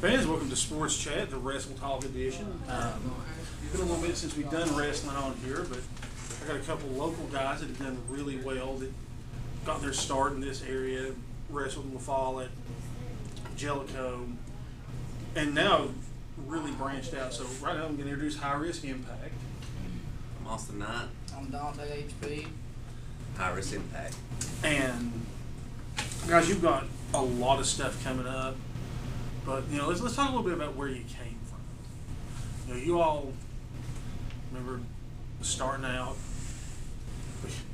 Fans, welcome to Sports Chat, the Wrestle Talk edition. Been a little bit since we've done wrestling on here, but I got a couple local guys that have done really well that got their start in this area, wrestled in the fall at Jellicoe, and now really branched out. So right now I'm going to introduce High Risk Impact. I'm Austin Knight. I'm Dante HP. High Risk Impact. And guys, you've got a lot of stuff coming up, but let's talk a little bit about where you came from. You all remember starting out.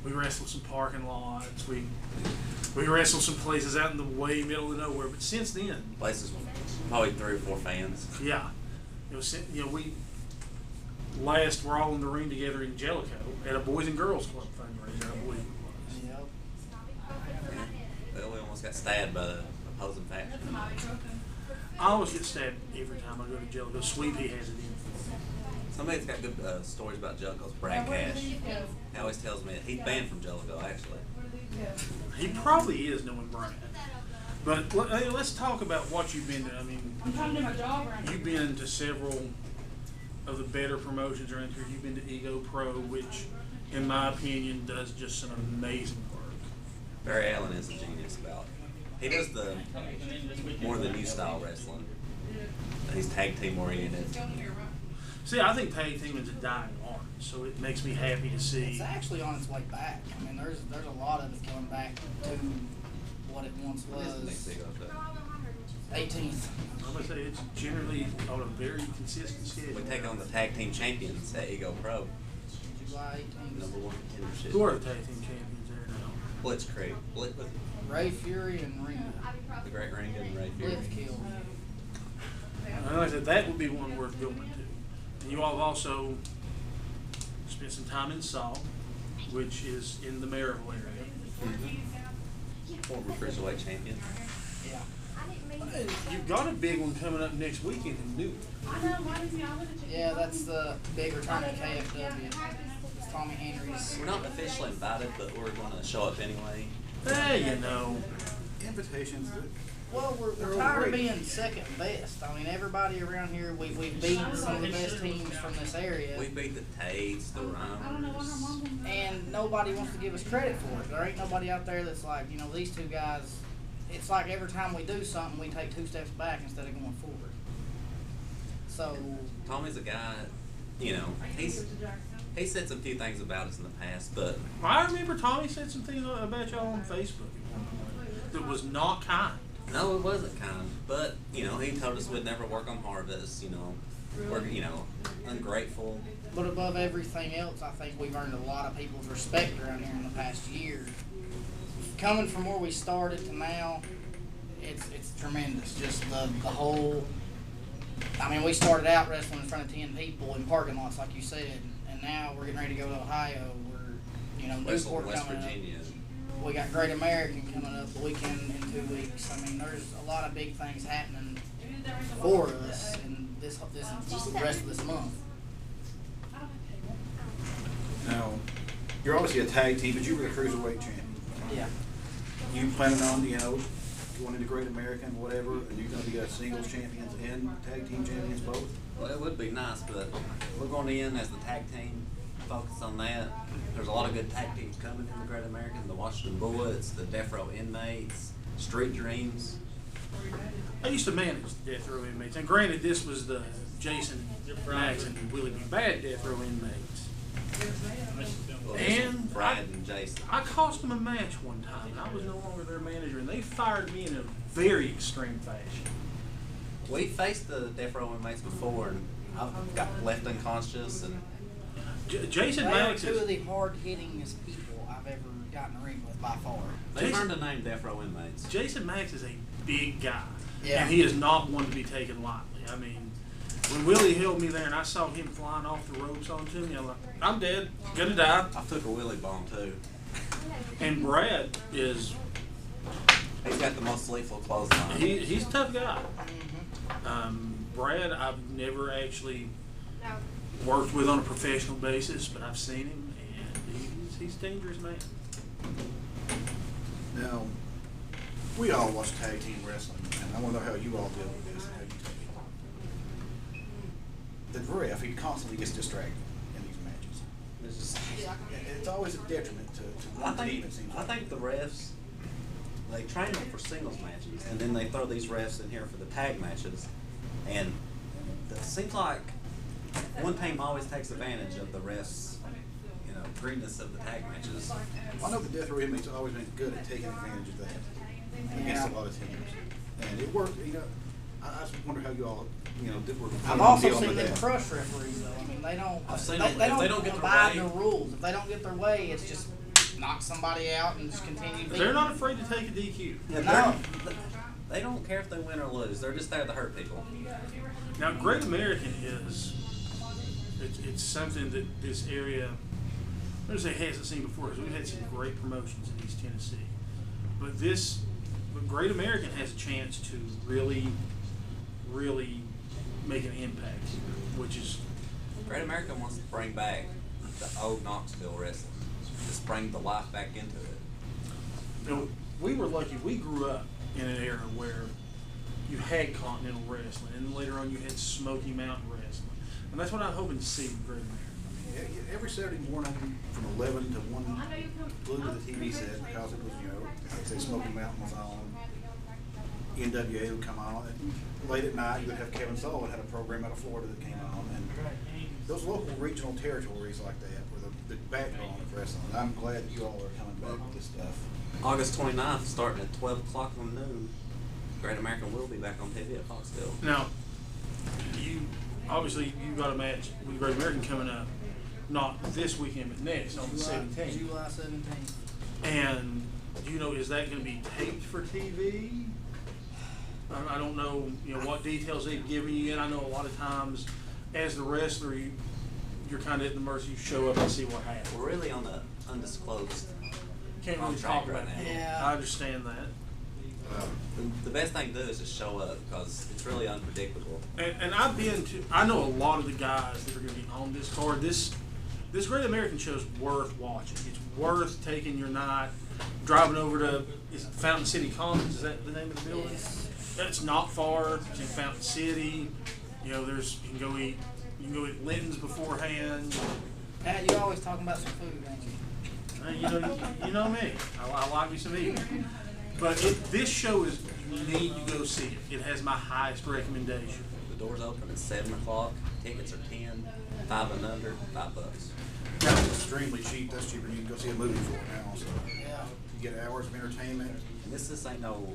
We wrestled some parking lots. We wrestled some places out in the way middle of nowhere. But since then, Places with probably 3 or 4 fans. yeah, we we're all in the ring together in Jellicoe at a Boys and Girls Club fundraiser, I believe it was. Yep. Well, we almost got stabbed by the opposing faction. I always get stabbed every time I go to Jellicoe. Sweepy has it in. Somebody's got good stories about Jellicoe's Brad Cash. He always tells me that he's banned from Jellicoe, actually. He probably is knowing Brian. But let's talk about what you've been to. I mean, I'm trying to do my job right now. you've been to several of the better promotions around here. You've been to Ego Pro, which, in my opinion, does just some amazing work. Barry Allen is a genius about it. He does the more the new style wrestling. He's tag team oriented. See, I think tag team is a dying art, so it makes me happy to see. It's actually on its way back. I mean, there's a lot of it coming back to what it once was. 18th. I'm gonna say it's generally on a very consistent schedule. We take on the tag team champions at Ego Pro. July 18th. Number 1 contendership. Who are the tag team champions there now? Blitzkrieg. Ray Fury and Ringo. The Great Ring and Ray Fury. Blitzkill. And like I said, that would be one worth going to. And you all have also spent some time in Salt, which is in the Maryville area. Former cruiserweight champion. Yeah. You've got a big one coming up next weekend in Newton. Yeah, that's the big return to KFW. It's Tommy Henry's. We're not officially invited, but we're going to show up anyway. Hey, Invitations. Well, we're tired of being second best. I mean, everybody around here, we've beaten some of the best teams from this area. We beat the Tates, the Rhymers. And nobody wants to give us credit for it. There ain't nobody out there that's like, these two guys, it's like every time we do something, we take 2 steps back instead of going forward. So Tommy's a guy, he said some few things about us in the past, but I remember Tommy said some things about y'all on Facebook at one point that was not kind. no, it wasn't kind. But, he told us we'd never work on harvest, we're, ungrateful. But above everything else, I think we've earned a lot of people's respect around here in the past year. Coming from where we started to now, it's tremendous. Just the whole. I mean, we started out wrestling in front of 10 people in parking lots, like you said, and now we're getting ready to go to Ohio. We're, Newport West coming Virginia. up. We got Great American coming up the weekend in 2 weeks. I mean, there's a lot of big things happening for us in this the rest of this month. Now, you're obviously a tag team, but you were the cruiserweight champion. Yeah. You planning on, going into Great American, whatever, and you're going to be a singles champions and tag team champions both? Well, it would be nice, but we're going in as the tag team, focus on that. There's a lot of good tag teams coming in the Great American, the Washington Bullets, the Death Row Inmates, Street Dreams. I used to manage Death Row Inmates, and granted, this was the Jason Max and Willie B. Bad Death Row Inmates. Well, And Brad and Jason. I cost them a match one time, and I was no longer their manager, and they fired me in a very extreme fashion. We faced the Death Row Inmates before, and I've got left unconscious, and Jason They are Max two is of the hard-hittingest people I've ever gotten in a ring with by far. they've earned the name Death Row Inmates. Jason Max is a big guy, Yeah. and he is not one to be taken lightly. I mean, when Willie held me there and I saw him flying off the ropes onto me, I'm like, I'm dead, gonna die. I took a Willie bomb too. And Brad is, He's got the most lethal clothesline. he's a tough guy. Mm-hmm. Brad, I've never actually worked with on a professional basis, but I've seen him, and he's a dangerous man. Now, we all watch tag team wrestling, and I want to know how you all deal with this and how you take it. the ref, he constantly gets distracted in these matches. It's just, It's always a detriment to one team, it seems I like. think the refs, they train them for singles matches, and then they throw these refs in here for the tag matches, and it seems like one team always takes advantage of the refs, you know, greenness of the tag matches. I know the death row inmates have always been good at taking advantage of that against a lot of teams. And it worked, you know, I just wonder how you all, you know, were I've also dealing seen with them that. crush referees though. I mean, they don't. I've seen they, them- they if don't, they don't get their abide way- the rules. If they don't get their way, it's just knock somebody out and just continue. They're not afraid to take a DQ. Yeah, No. they don't care if they win or lose. They're just there to hurt people. Now, Great American is, it's something that this area, I don't say hasn't seen before, because we've had some great promotions in East Tennessee. But Great American has a chance to really, really make an impact here, which is, Great America wants to bring back the old Knoxville wrestling. Just bring the life back into it. you know, we were lucky, we grew up in an era where you had Continental Wrestling, and later on you had Smoky Mountain Wrestling. And that's what I'm hoping to see with Great American. Yeah, every Saturday morning from 11 to 1, glued to the TV set because it was, you know, like I say, Smoky Mountain was on. NWA would come on, and late at night you would have Kevin Sullivan had a program out of Florida that came on, and those local regional territories like that were the backbone of wrestling. And I'm glad that you all are coming back with this stuff. August 29th, starting at 12 o'clock on noon, Great American will be back on TV at Foxville. Now, obviously you got a match with Great American coming up, not this weekend, but next on the 17th. July 17th. And do you know, is that going to be taped for TV? I don't know, you know, what details they've given you yet. I know a lot of times, as the wrestler, you're kind of at the mercy. You show up and see what happens. We're really on the undisclosed Can't really contract talk right about now. that. Yeah. I understand that. The best thing to do is just show up because it's really unpredictable. And I know a lot of the guys that are going to be on this card. This Great American show is worth watching. It's worth taking your night, driving over to Fountain City Commons. Is that the name of the building? Yes. It's not far. It's in Fountain City. You know, you can go eat Linton's beforehand. Pat, you're always talking about some food, ain't you? You know me. I like me some eating. But this show is, you need to go see it. It has my highest recommendation. The doors open at 7 o'clock. Tickets are 10, 5 and under, $5. That's extremely cheap. That's cheaper than you can go see a movie for now. So Yeah. you get hours of entertainment. And this ain't no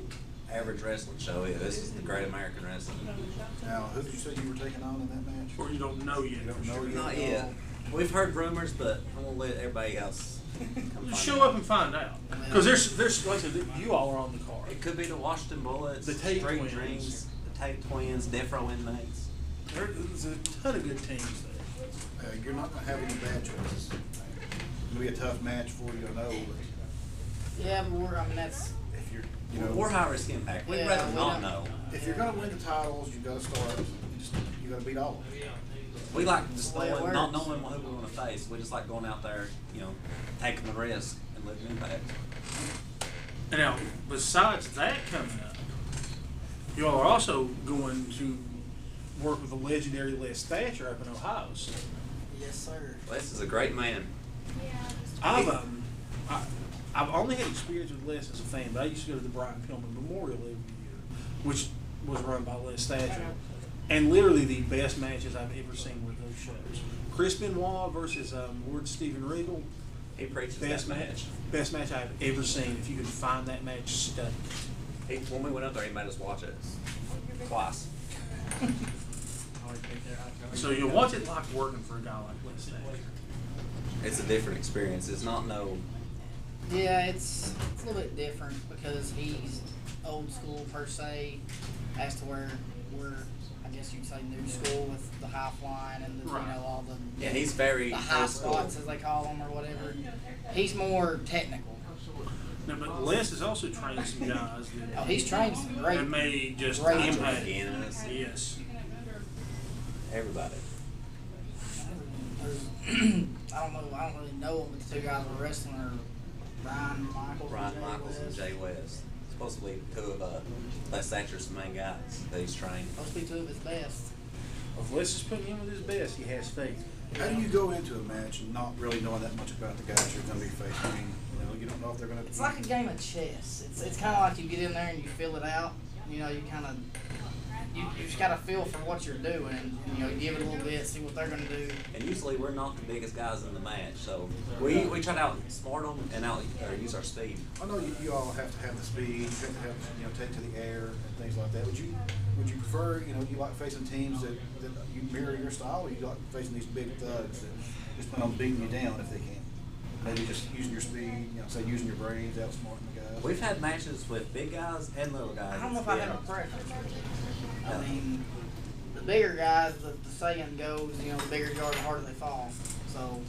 average wrestling show either. This is the Great American Wrestling. Now, who did you say you were taking on in that match? Or you don't know yet. You don't for know sure. yet? Not yet. We've heard rumors, but I'm gonna let everybody else come Just find show out. up and find out. Because there's like I said, you all are on the card. It could be the Washington Bullets, The Tate Straight Twins. Dreams, the Tate Twins, Death Row Inmates. There's a ton of good teams there. You're not going to have any bad choices. It's going to be a tough match for you to know, but Yeah, but that's. if you're, you know, We're high risk impact. We'd Yeah, rather we not don't- know. if you're going to win the titles, you've got to start. You got to beat all of them. We like just The way it not works. knowing who we're gonna face. We just like going out there, you know, taking the risk and living impact. And now, besides that coming up, you all are also going to work with the legendary Les Thatcher up in Ohio. So Yes, sir. Les is a great man. I've only had experience with Les as a fan, but I used to go to the Brian Pillman Memorial every year, which was run by Les Thatcher. And literally the best matches I've ever seen were those shows. Chris Benoit versus Lord Steven Regal. He preaches Best that match. Best match I've ever seen. If you can find that match, study it. When we went up there, he made us watch it twice. So you'll watch it like working for a guy like Les Thatcher. It's a different experience. It's not no. Yeah, it's a little bit different because he's old school per se, as to where we're, I guess you'd say, new school with the high flying and the, Right. you know, all the Yeah, he's very the high old school. spots as they call them or whatever. He's more technical. No, but Les has also trained some guys Oh, that, he's trained some great. that made just Great. impact. Guinness, Yes. everybody. I don't really know them, but the two guys we're wrestling are Brian Michaels and Jay West. Supposedly two of Les Thatcher's main guys that he's trained. Supposed to be two of his best. If let's just put him in with his best, he has faith. How do you go into a match not really knowing that much about the guys you're going to be facing? I mean, you don't know if they're going to. It's like a game of chess. It's kind of like you get in there and you feel it out. You kind of you just got to feel for what you're doing. And, you give it a little bit, see what they're going to do. And usually we're not the biggest guys in the match, so we try to outsmart them and use our speed. I know you all have to have the speed. You have to have take to the air and things like that. Would you prefer do you like facing teams that you mirror your style, or you like facing these big thugs that just plan on beating you down if they can? Maybe just using your speed, say using your brains, outsmarting the guys. We've had matches with big guys and little guys. I don't know if I have a preference. I mean, the bigger guys, the saying goes, the bigger you are, the harder they fall. So,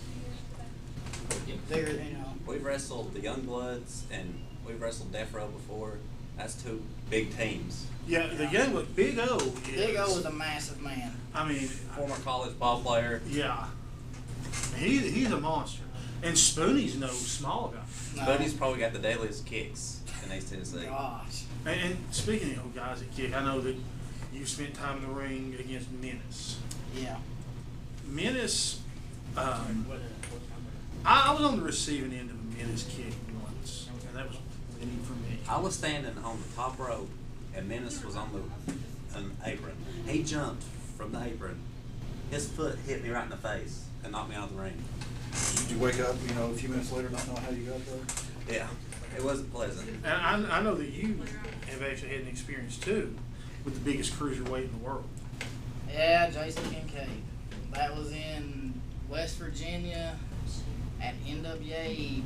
bigger, We've wrestled the Young Bloods and we've wrestled Death Row before. That's two big teams. Yeah, the young one, Big O. Big O is a massive man. I mean, Former college ball player. Yeah, he's a monster. And Spoonie's no small guy. No. Spoonie's probably got the deadliest kicks in East Tennessee. Gosh. And speaking of guys that kick, I know that you spent time in the ring against Menace. Yeah. Menace, I was on the receiving end of a Menace kick once, and that was winning for me. I was standing on the top rope, and Menace was on an apron. He jumped from the apron. His foot hit me right in the face and knocked me out of the ring. Did you wake up, a few minutes later not knowing how you got there? Yeah, it wasn't pleasant. And I know that you have actually had an experience, too, with the biggest cruiserweight in the world. Yeah, Jason Kincaid. That was in West Virginia at NWA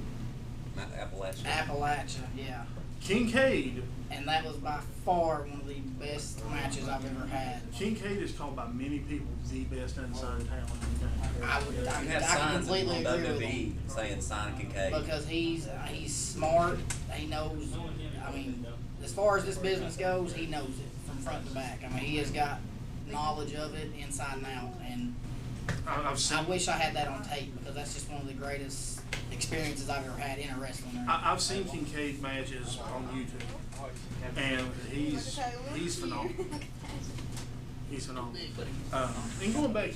Appalachia, yeah. Kincaid. And that was by far one of the best matches I've ever had. Kincaid is called by many people the best unsigned talent in the game. I completely agree with him. Saying sign Kincaid. Because he's smart. He knows. I mean, as far as this business goes, he knows it from front to back. I mean, he has got knowledge of it inside and out. And I wish I had that on tape, because that's just one of the greatest experiences I've ever had in a wrestling ring. I've seen Kincaid matches on YouTube, and he's phenomenal. He's phenomenal. And going back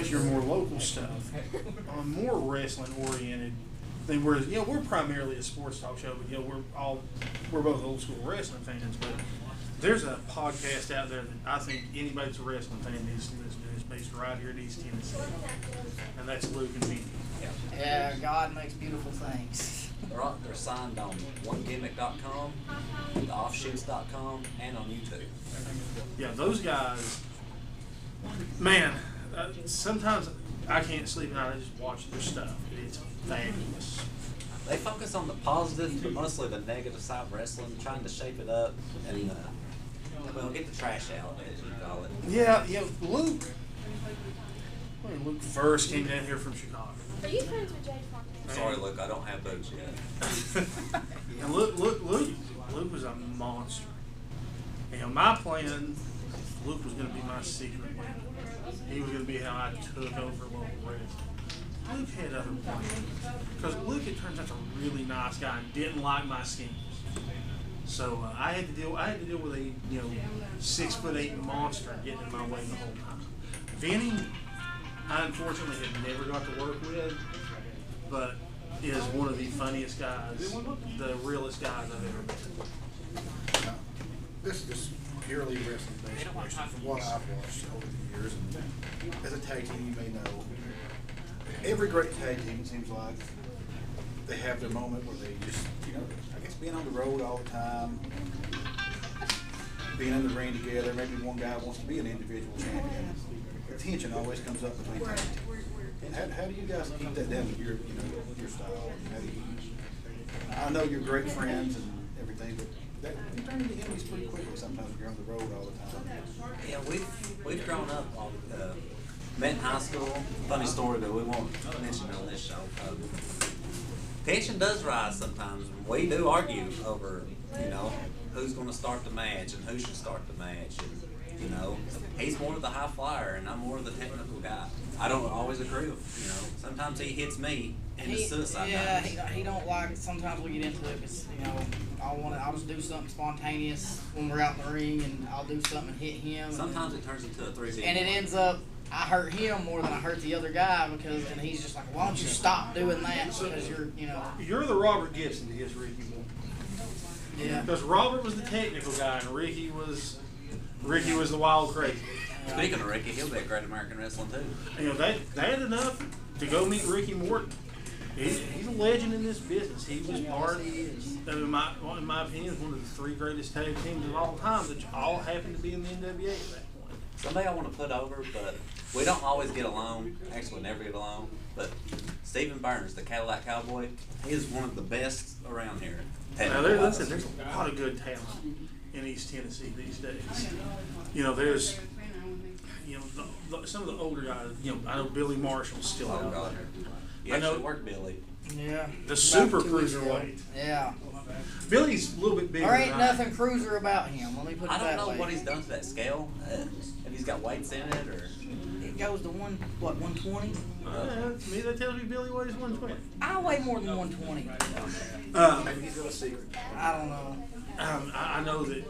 to your more local stuff, more wrestling oriented. We're primarily a sports talk show, but we're both old school wrestling fans. But there's a podcast out there that I think anybody that's a wrestling fan needs to listen to. It's based right here in East Tennessee, and that's Luke and Vinny. Yeah, God makes beautiful things. They're signed on onegimmick.com, theoffshoots.com, and on YouTube. Yeah, those guys, man, sometimes I can't sleep at night. I just watch their stuff. It's fabulous. They focus on the positive, but mostly the negative side of wrestling, trying to shape it up and, get the trash out, as you call it. Yeah, Luke. When Luke first came down here from Chicago. Are you friends with Jay Fontaine? Sorry, Luke, I don't have boots yet. And Luke was a monster. My plan, Luke was going to be my secret weapon. He was going to be how I took over local wrestling. Luke had other plans, because Luke, it turns out, is a really nice guy and didn't like my schemes. So I had to deal with a 6'8" monster getting in my way the whole time. Vinny, I unfortunately have never got to work with, but is one of the funniest guys, the realest guys I've ever met. Now, this is just purely wrestling-based question from what I've watched over the years. And as a tag team, you may know, every great tag team, it seems like, they have their moment where they just, I guess being on the road all the time, being in the ring together, maybe one guy wants to be an individual champion. The tension always comes up between tag teams. How do you guys keep that down with your style? How do you, I know you're great friends and everything, but you turn into enemies pretty quickly sometimes when you're on the road all the time. Yeah, we've grown up met in high school. Funny story that we won't mention on this show. Tension does rise sometimes. We do argue over, who's going to start the match and who should start the match. And, he's more of the high flyer and I'm more of the technical guy. I don't always agree with, sometimes he hits me in the suicide. Yeah, he don't like, sometimes we get into it because, I'll just do something spontaneous when we're out in the ring, and I'll do something and hit him. Sometimes it turns into a 3v1. And it ends up I hurt him more than I hurt the other guy and he's just like, why don't you stop doing that? Because You're the Robert Gibson to his Ricky Moore. Yeah. Because Robert was the technical guy and Ricky was the wild crazy. Speaking of Ricky, he'll be at Great American Wrestling too. They had enough to go meet Ricky Morton. He's a legend in this business. He was part of, in my opinion, one of the 3 greatest tag teams of all time that all happened to be in the NWA at that point. Somebody I want to put over, but we don't always get along. Actually, never get along. But Stephen Burns, the Cadillac Cowboy, he is one of the best around here. Now, there's a lot of good talent in East Tennessee these days. There's some of the older guys. I know Billy Marshall's still out there. You actually worked Billy. Yeah. The super cruiserweight. Yeah. Billy's a little bit bigger. There ain't nothing cruiser about him. Let me put it that way. I don't know what he's done to that scale. If he's got weights in it or. It goes to 120? To me, that tells me Billy weighs 120. I weigh more than 120. Maybe he's got a secret. I don't know. I know that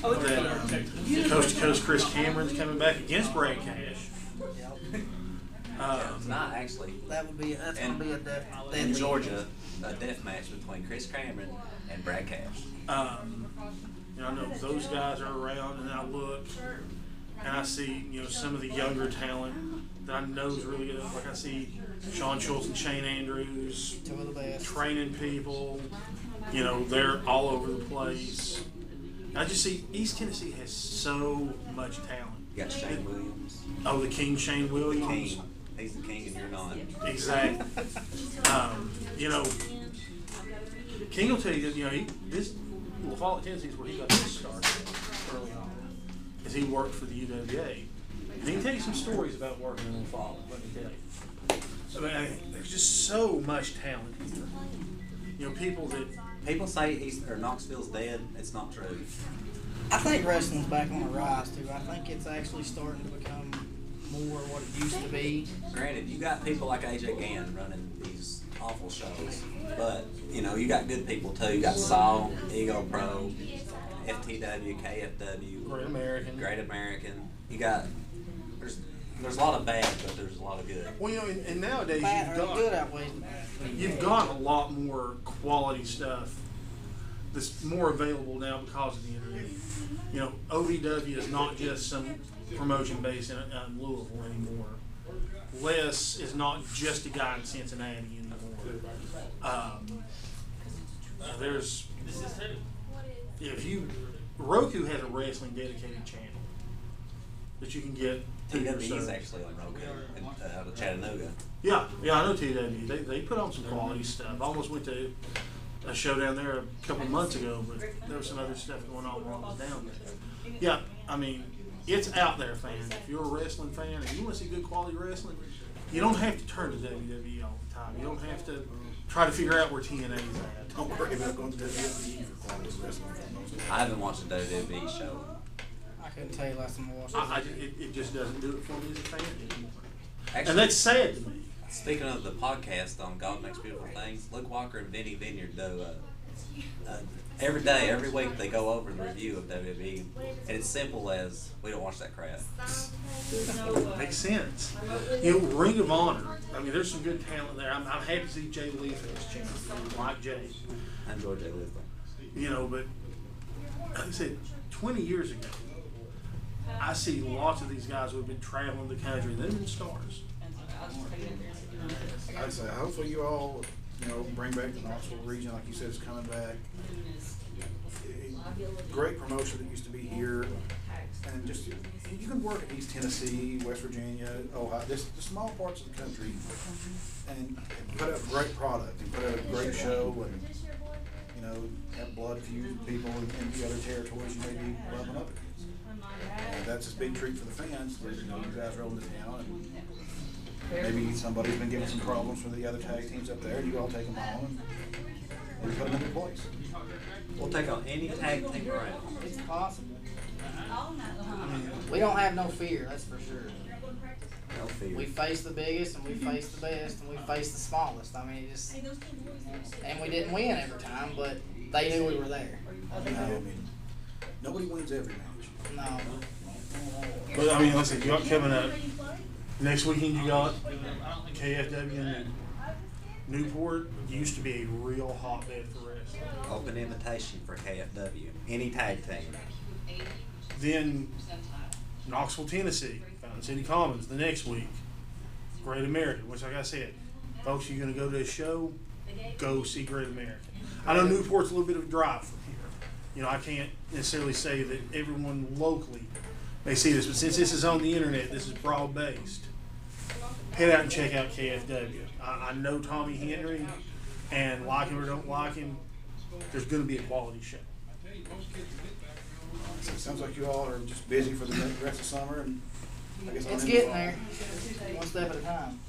Coast to Coast Chris Cameron's coming back against Brad Cash. It's not actually. That's gonna be a death. In Georgia, a death match between Chris Cameron and Brad Cash. I know those guys are around, and I look and I see some of the younger talent that I know is really good. Like I see Sean Schultz and Shane Andrews, 2 of the best, training people. They're all over the place. I just see East Tennessee has so much talent. You got Shane Williams. Oh, the King Shane Williams. King. He's the king and you're not. Exactly. King will tell you that this LaFollette, Tennessee is where he got his start early on, is he worked for the UWA. And he can tell you some stories about working in LaFollette. Let me tell you. There's just so much talent here. People say Knoxville's dead. It's not true. I think wrestling's back on the rise too. I think it's actually starting to become more what it used to be. Granted, you got people like AJ Gann running these awful shows, but you got good people too. You got Saul, Ego Pro, FTW, KFW, Great American. You got there's a lot of bad, but there's a lot of good. Well, and nowadays you've got a lot more quality stuff that's more available now because of the internet. OVW is not just some promotion based in Louisville anymore. Les is not just a guy in Cincinnati anymore. Roku has a wrestling dedicated channel that you can get. TWE is actually on Roku out of Chattanooga. Yeah, I know TWE. They put on some quality stuff. I almost went to a show down there a couple months ago, but there was some other stuff going on while I was down there. Yeah, it's out there, fans. If you're a wrestling fan and you want to see good quality wrestling, you don't have to turn to WWE all the time. You don't have to try to figure out where TNA's at. Don't worry about going to WWE for quality wrestling. I haven't watched a WWE show. I couldn't tell you last time I watched it. It just doesn't do it for me as a fan anymore. Actually, and that's sad to me. Speaking of the podcast on God Makes Beautiful Things, Luke Walker and Vinny Vineyard do every day, every week they go over the review of WWE, and it's simple as we don't watch that crap. Makes sense. Ring of Honor. There's some good talent there. I'm happy to see Jay Lethal's champion, like Jay. I enjoy Jay Lethal. But like I said, 20 years ago, I see lots of these guys who have been traveling the country. They've been stars. I'd say hopefully you all, bring back the Knoxville region, like you said, it's coming back. Great promotion that used to be here, and just you can work in East Tennessee, West Virginia, Ohio, the small parts of the country, and put out a great product and put out a great show, and have blood feud people in the other territories you may be bumping up against. And that's a big treat for the fans. You guys roll into town, and maybe somebody's been giving some problems for the other tag teams up there. You all take them on and put them in their place. We'll take on any tag team around. It's possible. We don't have no fear, that's for sure. No fear. We face the biggest, and we face the best, and we face the smallest. And we didn't win every time, but They knew we were there. I mean, nobody wins every match. No. But I mean, listen, you got coming up next weekend. You got KFW in Newport. Used to be a real hotbed for wrestling. Open invitation for KFW. Any tag team. Then Knoxville, Tennessee, Fountain City Commons the next week. Great American, which like I said, folks, you're going to go to a show, go see Great American. I know Newport's a little bit of a drive from here. You know, I can't necessarily say that everyone locally may see this, but since this is on the internet, this is broad-based, head out and check out KFW. I know Tommy Henry, and like him or don't like him, there's going to be a quality show. So it sounds like you all are just busy for the rest of summer, and I guess It's getting there. One step at a time.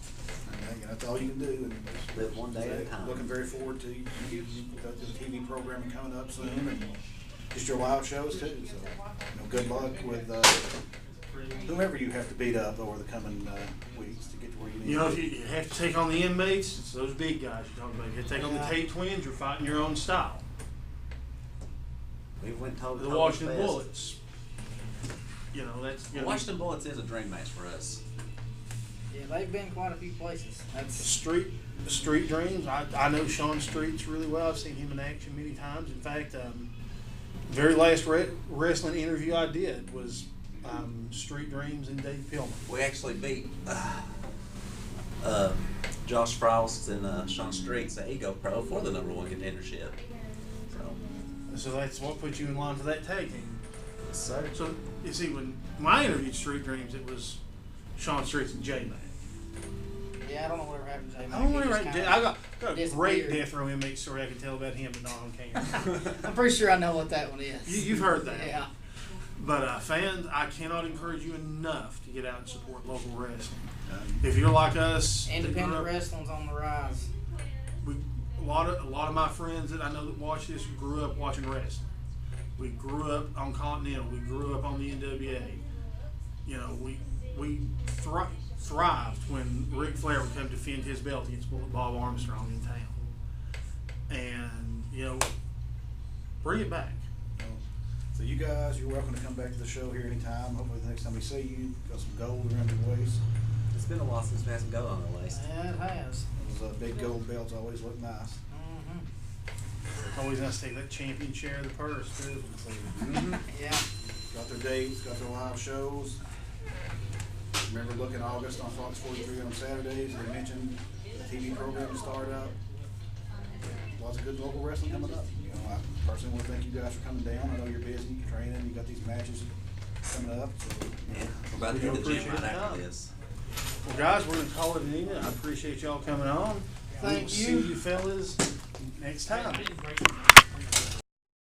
And that's all you can do. And Live one day at a time. Looking very forward to the TV programming coming up soon, and just your live shows too. So, good luck with whomever you have to beat up over the coming weeks to get to where you need. You know, to if you have to take on the inmates, it's those big guys you're talking about. If you have to take on the Tate twins, you're fighting your own style. We went toe to The toe Washington with Fest. Bullets. You know, that's The Washington Bullets is a dream match for us. Yeah, they've been quite a few places. That's Street Dreams. I know Sean Streets really well. I've seen him in action many times. In fact, the very last wrestling interview I did was Street Dreams and Dave Pillman. We actually beat Josh Frost and Sean Streets at Ego Pro for the #1 contendership. So that's what put you in line for that tag team. Yes, sir. So you see, when I interviewed Street Dreams, it was Sean Streets and J-Mac. yeah, I don't know whatever happened to J-Mac. I don't He know, just right? kinda I got a disappeared. great death row inmate story I can tell about him, but not on camera. I'm pretty sure I know what that one is. You've heard that. Yeah. But fans, I cannot encourage you enough to get out and support local wrestling. If you're like us, Independent wrestling's on the rise. a lot of my friends that I know that watch this grew up watching wrestling. We grew up on Continental. We grew up on the NWA. You know, we thrived when Ric Flair would come defend his belt against Bob Armstrong in town. And, you know, bring it back. So you guys, you're welcome to come back to the show here anytime. Hopefully the next time we see you, got some gold around your waist. It's been a while since we had some gold on our waist. Yeah, it has. Those big gold belts always look nice. Always nice to take that champion share of the purse, too. Yeah. Got their dates, got their live shows. Remember looking August on Fox 43 on Saturdays, they mentioned the TV program to start up. Lots of good local wrestling coming up. You know, I personally want to thank you guys for coming down. I know you're busy, you're training, you got these matches coming up. So. Yeah, we're about to hit the gym right after this. Well, guys, we're going to call it an evening. I appreciate y'all coming on. Thank We'll you. see you fellas next time.